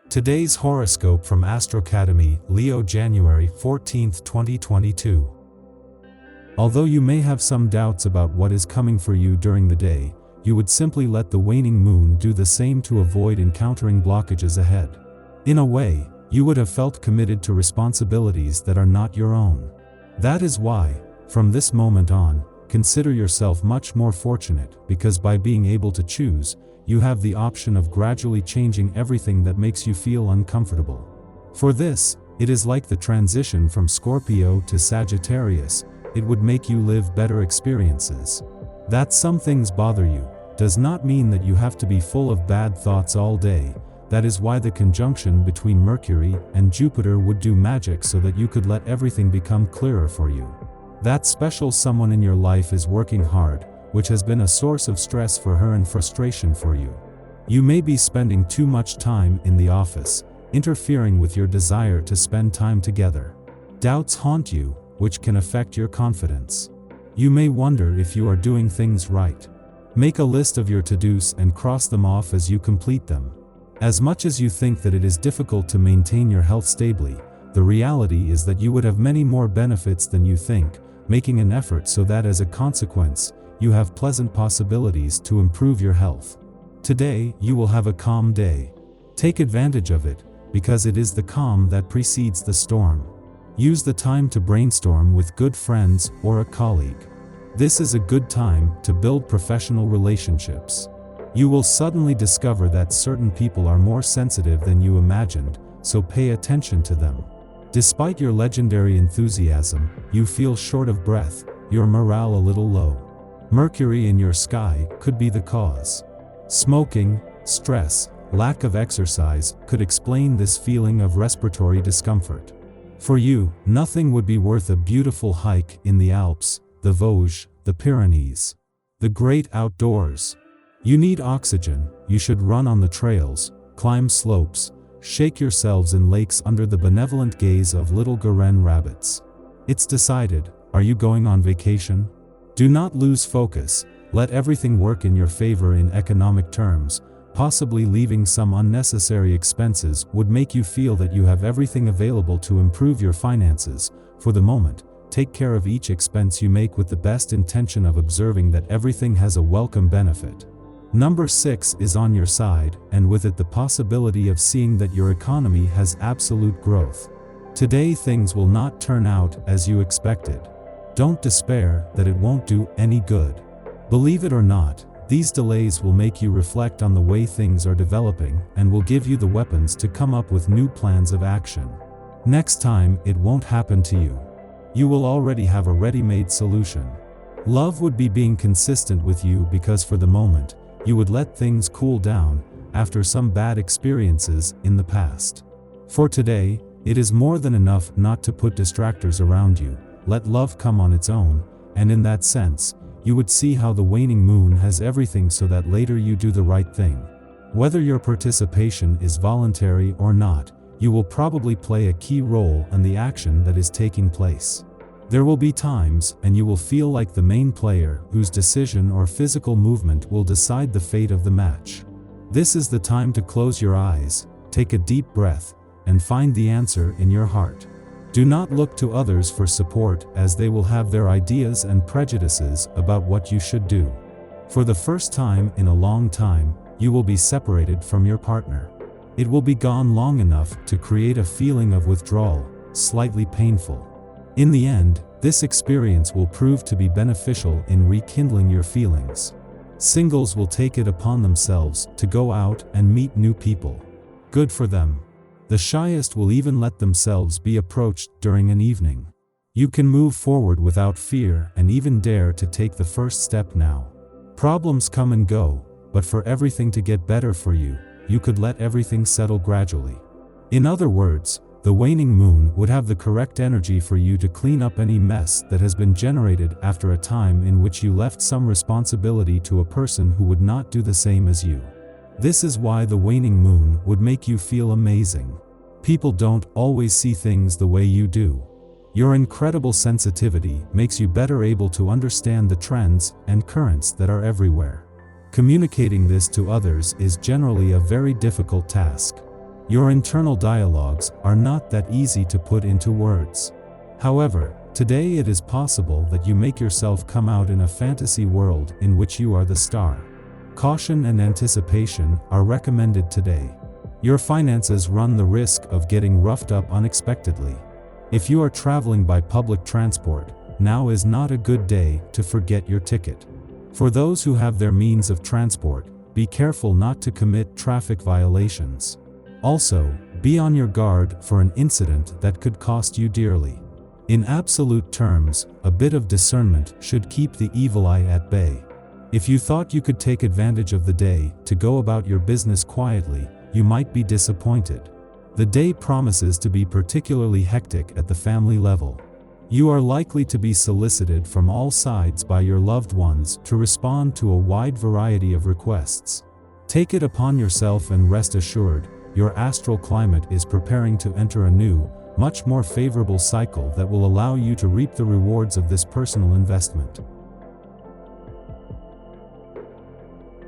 Today's horoscope from Astrocademy Leo January 14, 2022. Although you may have some doubts about what is coming for you during the day, you would simply let the waning moon do the same to avoid encountering blockages ahead. In a way, you would have felt committed to responsibilities that are not your own. That is why, from this moment on, consider yourself much more fortunate because by being able to choose, you have the option of gradually changing everything that makes you feel uncomfortable. For this, it is like the transition from Scorpio to Sagittarius. It would make you live better experiences. That some things bother you does not mean that you have to be full of bad thoughts all day. That is why the conjunction between Mercury and Jupiter would do magic so that you could let everything become clearer for you. That special someone in your life is working hard, which has been a source of stress for her and frustration for you. You may be spending too much time in the office, interfering with your desire to spend time together. Doubts haunt you, which can affect your confidence. You may wonder if you are doing things right. Make a list of your to-dos and cross them off as you complete them. As much as you think that it is difficult to maintain your health stably, the reality is that you would have many more benefits than you think, making an effort so that as a consequence, you have pleasant possibilities to improve your health. Today, you will have a calm day. Take advantage of it, because it is the calm that precedes the storm. Use the time to brainstorm with good friends or a colleague. This is a good time to build professional relationships. You will suddenly discover that certain people are more sensitive than you imagined, so pay attention to them. Despite your legendary enthusiasm, you feel short of breath, your morale a little low. Mercury in your sky could be the cause. Smoking, stress, lack of exercise could explain this feeling of respiratory discomfort. For you, nothing would be worth a beautiful hike in the Alps, the Vosges, the Pyrenees. The great outdoors. You need oxygen, you should run on the trails, climb slopes, shake yourselves in lakes under the benevolent gaze of little Gueren rabbits. It's decided. Are you going on vacation? Do not lose focus, let everything work in your favor in economic terms. Possibly leaving some unnecessary expenses would make you feel that you have everything available to improve your finances. For the moment, take care of each expense you make with the best intention of observing that everything has a welcome benefit. Number 6 is on your side, and with it the possibility of seeing that your economy has absolute growth. Today things will not turn out as you expected. Don't despair that it won't do any good. Believe it or not, these delays will make you reflect on the way things are developing and will give you the weapons to come up with new plans of action. Next time, it won't happen to you. You will already have a ready-made solution. Love would be being consistent with you because for the moment, you would let things cool down after some bad experiences in the past. For today, it is more than enough not to put distractors around you. Let love come on its own, and in that sense, you would see how the waning moon has everything so that later you do the right thing. Whether your participation is voluntary or not, you will probably play a key role in the action that is taking place. There will be times, and you will feel like the main player whose decision or physical movement will decide the fate of the match. This is the time to close your eyes, take a deep breath, and find the answer in your heart. Do not look to others for support as they will have their ideas and prejudices about what you should do. For the first time in a long time, you will be separated from your partner. It will be gone long enough to create a feeling of withdrawal, slightly painful. In the end, this experience will prove to be beneficial in rekindling your feelings. Singles will take it upon themselves to go out and meet new people. Good for them. The shyest will even let themselves be approached during an evening. You can move forward without fear and even dare to take the first step now. Problems come and go, but for everything to get better for you, you could let everything settle gradually. In other words, the waning moon would have the correct energy for you to clean up any mess that has been generated after a time in which you left some responsibility to a person who would not do the same as you. This is why the waning moon would make you feel amazing. People don't always see things the way you do. Your incredible sensitivity makes you better able to understand the trends and currents that are everywhere. Communicating this to others is generally a very difficult task. Your internal dialogues are not that easy to put into words. However, today it is possible that you make yourself come out in a fantasy world in which you are the star. Caution and anticipation are recommended today. Your finances run the risk of getting roughed up unexpectedly. If you are traveling by public transport, now is not a good day to forget your ticket. For those who have their means of transport, be careful not to commit traffic violations. Also, be on your guard for an incident that could cost you dearly. In absolute terms, a bit of discernment should keep the evil eye at bay. If you thought you could take advantage of the day to go about your business quietly, you might be disappointed. The day promises to be particularly hectic at the family level. You are likely to be solicited from all sides by your loved ones to respond to a wide variety of requests. Take it upon yourself and rest assured, your astral climate is preparing to enter a new, much more favorable cycle that will allow you to reap the rewards of this personal investment.